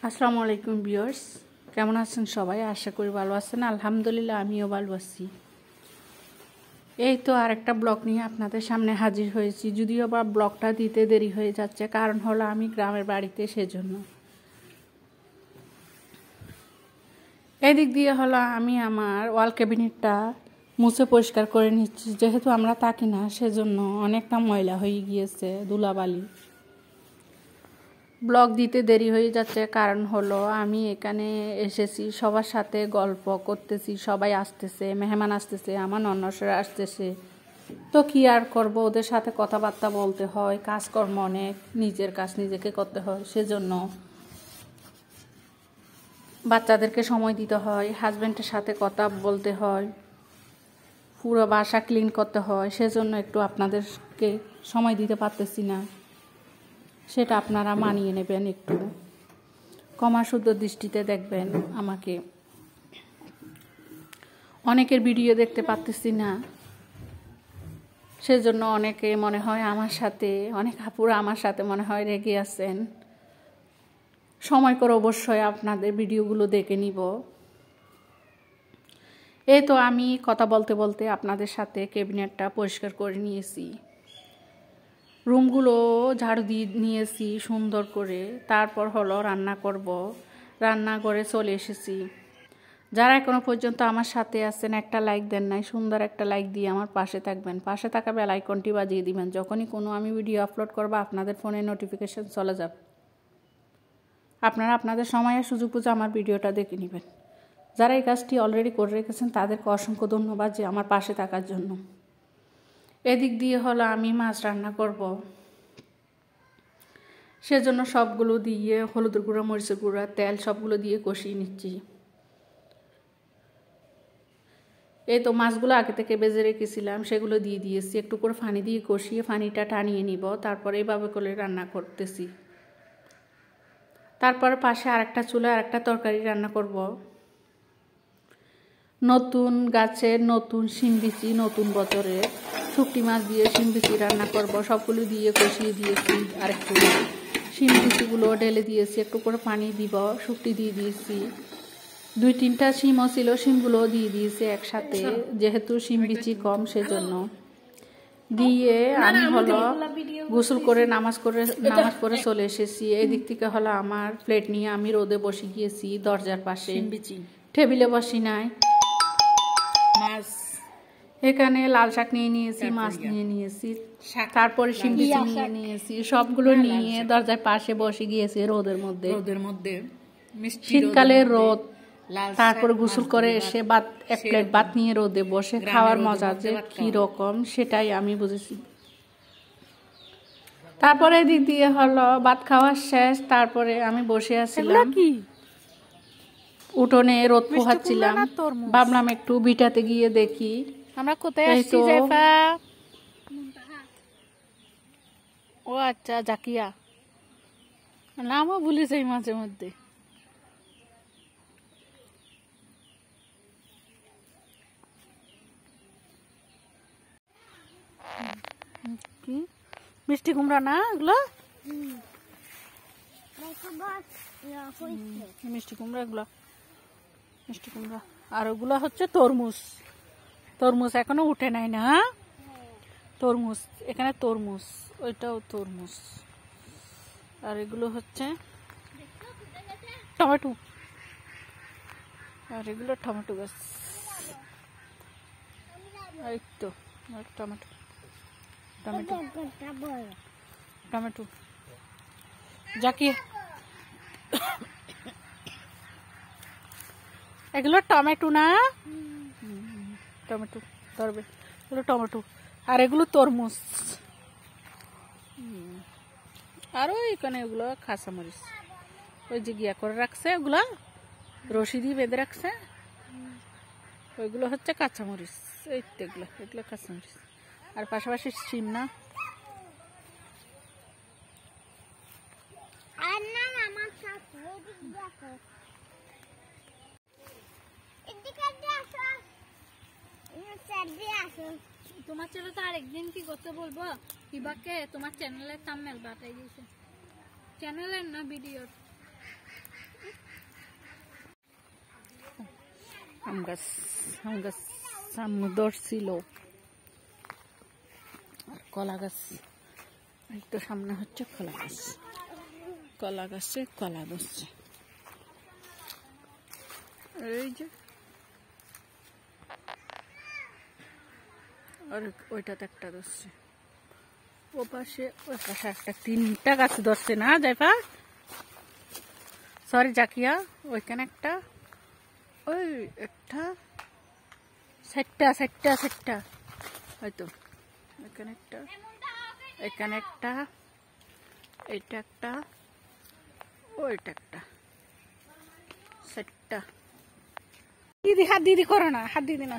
আসসালামু আলাইকুম ভিউয়ার্স, কেমন আছেন সবাই? আশা করি ভালো আছেন। আলহামদুলিল্লাহ আমিও ভালো আছি। এই তো আরেকটা ব্লগ নিয়ে আপনাদের সামনে হাজির হয়েছি, যদিও বা ব্লগটা দিতে দেরি হয়ে যাচ্ছে, কারণ হলো আমি গ্রামের বাড়িতে, সেজন্য। এদিক দিয়ে হলো আমি আমার ওয়াল ক্যাবিনেটটা মুছে পরিষ্কার করে নিচ্ছি, যেহেতু আমরা থাকি না সেজন্য অনেকটা ময়লা হয়ে গিয়েছে, ধুলাবালি। ব্লগ দিতে দেরি হয়ে যাচ্ছে কারণ হলো আমি এখানে এসেছি, সবার সাথে গল্প করতেছি, সবাই আসতেছে, মেহমান আসতেছে, আমার ননদরা আসতেছে, তো কি আর করব, ওদের সাথে কথাবার্তা বলতে হয়, কাজকর্ম অনেক, নিজের কাজ নিজেকে করতে হয়, সেজন্য বাচ্চাদেরকে সময় দিতে হয়, হাজব্যান্ডের সাথে কথা বলতে হয়, পুরো বাসা ক্লিন করতে হয়, সেজন্য একটু আপনাদেরকে সময় দিতে পারতেছি না, সেটা আপনারা মানিয়ে নেবেন, একটু ক্ষমা শুদ্ধ দৃষ্টিতে দেখবেন আমাকে। অনেকের ভিডিও দেখতে পারতেছি না, সেজন্য অনেকে মনে হয় আমার সাথে, অনেক আপুরা আমার সাথে মনে হয় রেগে আছেন। সময় করে অবশ্যই আপনাদের ভিডিওগুলো দেখে নিব। এই তো আমি কথা বলতে বলতে আপনাদের সাথে ক্যাবিনেটটা পরিষ্কার করে নিয়েছি, রুমগুলো ঝাড়ু দিয়ে নিয়েছি সুন্দর করে, তারপর হলো রান্না করব। রান্নাঘরে চলে এসেছি। যারা এখনো পর্যন্ত আমার সাথে আছেন, একটা লাইক দেন নাই, সুন্দর একটা লাইক দিয়ে আমার পাশে থাকবেন, পাশে থাকা বেল আইকনটি বাজিয়ে দিবেন, যখনই কোনো আমি ভিডিও আপলোড করব আপনাদের ফোনে নোটিফিকেশন চলে যাবে, আপনারা আপনাদের সময় আর সুযোগ বুঝে আমার ভিডিওটা দেখে নেবেন। যারা এই কাজটি অলরেডি করে রেখেছেন তাদেরকে অসংখ্য ধন্যবাদ যে আমার পাশে থাকার জন্য। এদিক দিয়ে হলো আমি মাছ রান্না করব, সেজন্য সবগুলো দিয়ে হলুদের গুঁড়া, মরিচের গুঁড়া, তেল সবগুলো দিয়ে কষিয়ে নিচ্ছি। এই তো মাছগুলো আগে থেকে বেজে রেখেছিলাম, সেগুলো দিয়ে দিয়েছি, একটু করে পানি দিয়ে কষিয়ে পানিটা টানিয়ে নিব, তারপরে এইভাবে করে রান্না করতেছি। তারপর পাশে আরেকটা চুলা আরেকটা তরকারি রান্না করব। নতুন গাছের নতুন শিম বিচি, নতুন বছরের শুকটি মাছ দিয়ে শিম বিচি রান্না করব, সবগুলো দিয়ে কষিয়ে দিয়েছি, আরেকটু শিম বিচিগুলো ঢেলে দিয়েছি, একটু করে পানি দিব, শুকটি দিয়ে দিয়েছি, 2-3টা শিমও ছিল, শিমগুলো দিয়ে দিয়েছি একসাথে, যেহেতু শিম বিচি কম সেজন্য। দিয়ে আমি হলো গোসল করে নামাজ পড়ে চলে এসেছি। এদিক থেকে হলো আমার প্লেট নিয়ে আমি রোদে বসে গিয়েছি, দরজার পাশে, টেবিলে বসি নাই। মাছ এখানে লাল শাক নিয়ে নিয়েছি, মাছ নিয়ে নিয়েছি, তারপরে শিম বিচি নিয়ে নিয়েছি, সবগুলো নিয়ে দরজার পাশে বসে গিয়েছি রোদের মধ্যে, শীতকালের রোদ। তারপরে গোসল করে এসে এক প্লেট ভাত নিয়ে রোদে বসে খাওয়ার মজা যে কি রকম সেটাই আমি বুঝেছি। তারপরে দিক দিয়ে হলো ভাত খাওয়া শেষ, তারপরে আমি বসে আছিলাম উঠোনে, রোদ পোহাচ্ছিলাম, ভাবলাম একটু বিটাতে গিয়ে দেখি আমরা কোথায় আসছি। ও আচ্ছা, জাকিয়া নামও ভুলে যাই মাঝে মধ্যে। কি মিষ্টি কুমড়া না এগুলো? মিষ্টি কুমড়া এগুলো, মিষ্টি কুমড়া। আর ওগুলো হচ্ছে তরমুজ। তরমুজ এখনো উঠে নাই না, তরমুজ এখানে, তরমুজ ওইটাও তরমুজ। আর এগুলো হচ্ছে টমেটো, আর এগুলো টমেটো গাছ। এই তো টমেটো, টমেটো, টমেটো। জাকি এগুলো টমেটো না, টমেটো ধরবে, এগুলো টমেটো, আর এগুলো তরমুজ। আর ওইখানে এগুলো কাঁচামরিচ, ওই যে গিয়া করে রাখছে, ওগুলো রশি দিয়ে বেঁধে রাখছে, ওইগুলো হচ্ছে কাঁচামরিচ। এই তো এগুলো, এগুলো কাঁচামরিচ। আর পাশাপাশি শিম না, তোমার ছেলে তো আরেকদিন কি করতে বলবো, কিবাকে তোমার চ্যানেলের থাম্বনেল বাটাই দিয়েছে, চ্যানেলের না ভিডিওর। আম গাছ সামনে ধরছিল। আর কলা গাছ এই তো সামনে হচ্ছে কলা গাছে কলা ধরছে। এই যে আর ওইটাতে একটা ধরছে, ওই পাশে একটা 3টা গাছ ধরছে না জাইফা, সরি জাকিয়া, ওইখানে একটা, ওই একটা 4টা হয়তো, এখানে একটা, এখানে একটা, এটা একটা, ওইটা একটা, 4টা। দিদি হাত দিদি করো না, হাত দিদি না।